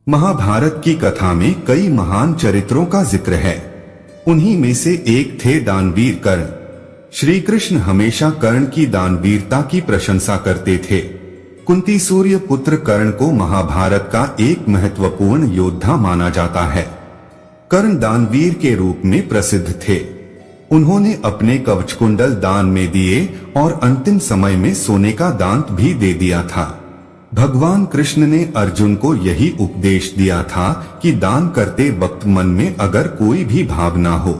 महाभारत की कथा में कई महान चरित्रों का जिक्र है। उन्हीं में से एक थे दानवीर कर्ण। श्री कृष्ण हमेशा कर्ण की दानवीरता की प्रशंसा करते थे। कुंती सूर्य पुत्र कर्ण को महाभारत का एक महत्वपूर्ण योद्धा माना जाता है। कर्ण दानवीर के रूप में प्रसिद्ध थे। उन्होंने अपने कवच कुंडल दान में दिए और अंतिम समय में सोने का दान भी दे दिया था। भगवान कृष्ण ने अर्जुन को यही उपदेश दिया था कि दान करते वक्त मन में अगर कोई भी भावना हो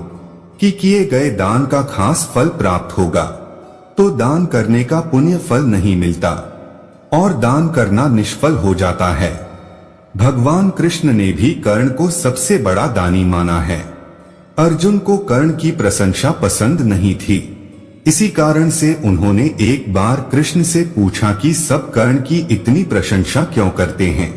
कि किए गए दान का खास फल प्राप्त होगा, तो दान करने का पुण्य फल नहीं मिलता और दान करना निष्फल हो जाता है। भगवान कृष्ण ने भी कर्ण को सबसे बड़ा दानी माना है। अर्जुन को कर्ण की प्रशंसा पसंद नहीं थी। इसी कारण से उन्होंने एक बार कृष्ण से पूछा कि सब कर्ण की इतनी प्रशंसा क्यों करते हैं।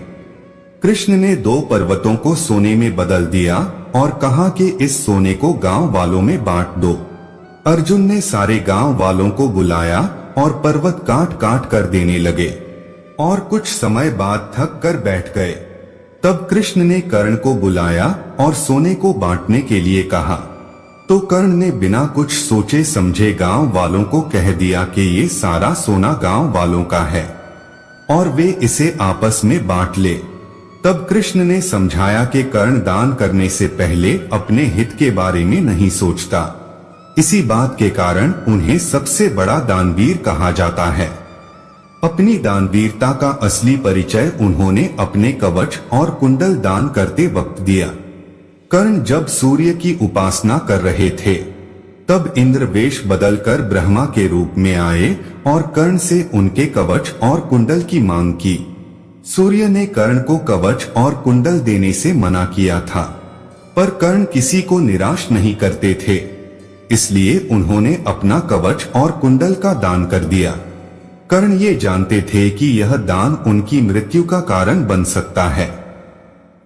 कृष्ण ने 2 पर्वतों को सोने में बदल दिया और कहा कि इस सोने को गांव वालों में बांट दो। अर्जुन ने सारे गांव वालों को बुलाया और पर्वत काट काट कर देने लगे और कुछ समय बाद थक कर बैठ गए। तब कृष्ण ने कर्ण को बुलाया और सोने को बांटने के लिए कहा, तो कर्ण ने बिना कुछ सोचे समझे गांव वालों को कह दिया कि ये सारा सोना गांव वालों का है और वे इसे आपस में बांट ले। तब कृष्ण ने समझाया कि कर्ण दान करने से पहले अपने हित के बारे में नहीं सोचता। इसी बात के कारण उन्हें सबसे बड़ा दानवीर कहा जाता है। अपनी दानवीरता का असली परिचय उन्होंने अपने कवच और कुंडल दान करते वक्त दिया। कर्ण जब सूर्य की उपासना कर रहे थे, तब इंद्र वेश बदलकर ब्रह्मा के रूप में आए और कर्ण से उनके कवच और कुंडल की मांग की। सूर्य ने कर्ण को कवच और कुंडल देने से मना किया था, पर कर्ण किसी को निराश नहीं करते थे, इसलिए उन्होंने अपना कवच और कुंडल का दान कर दिया। कर्ण ये जानते थे कि यह दान उनकी मृत्यु का कारण बन सकता है,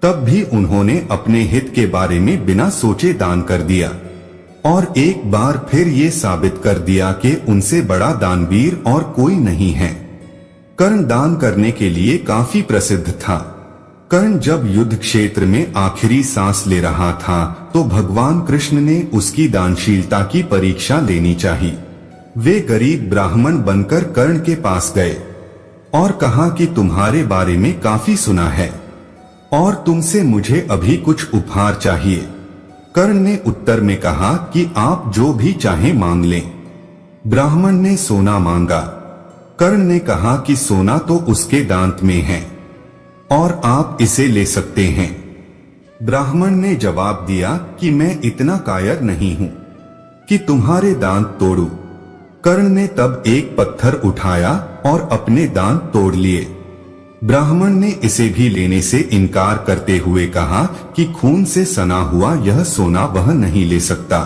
तब भी उन्होंने अपने हित के बारे में बिना सोचे दान कर दिया और एक बार फिर ये साबित कर दिया कि उनसे बड़ा दानवीर और कोई नहीं है। कर्ण दान करने के लिए काफी प्रसिद्ध था। कर्ण जब युद्ध क्षेत्र में आखिरी सांस ले रहा था, तो भगवान कृष्ण ने उसकी दानशीलता की परीक्षा लेनी चाहिए। वे गरीब ब्राह्मण बनकर कर्ण के पास गए और कहा कि तुम्हारे बारे में काफी सुना है और तुमसे मुझे अभी कुछ उपहार चाहिए। कर्ण ने उत्तर में कहा कि आप जो भी चाहे मांग लें। ब्राह्मण ने सोना मांगा। कर्ण ने कहा कि सोना तो उसके दांत में है और आप इसे ले सकते हैं। ब्राह्मण ने जवाब दिया कि मैं इतना कायर नहीं हूं कि तुम्हारे दांत तोड़ूं। कर्ण ने तब एक पत्थर उठाया और अपने दांत तोड़ लिए। ब्राह्मण ने इसे भी लेने से इनकार करते हुए कहा कि खून से सना हुआ यह सोना वह नहीं ले सकता।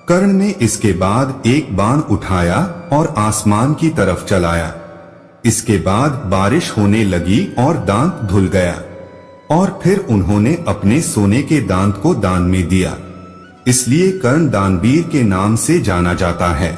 कर्ण ने इसके बाद एक बाण उठाया और आसमान की तरफ चलाया। इसके बाद बारिश होने लगी और दांत धुल गया और फिर उन्होंने अपने सोने के दांत को दान में दिया। इसलिए कर्ण दानवीर के नाम से जाना जाता है।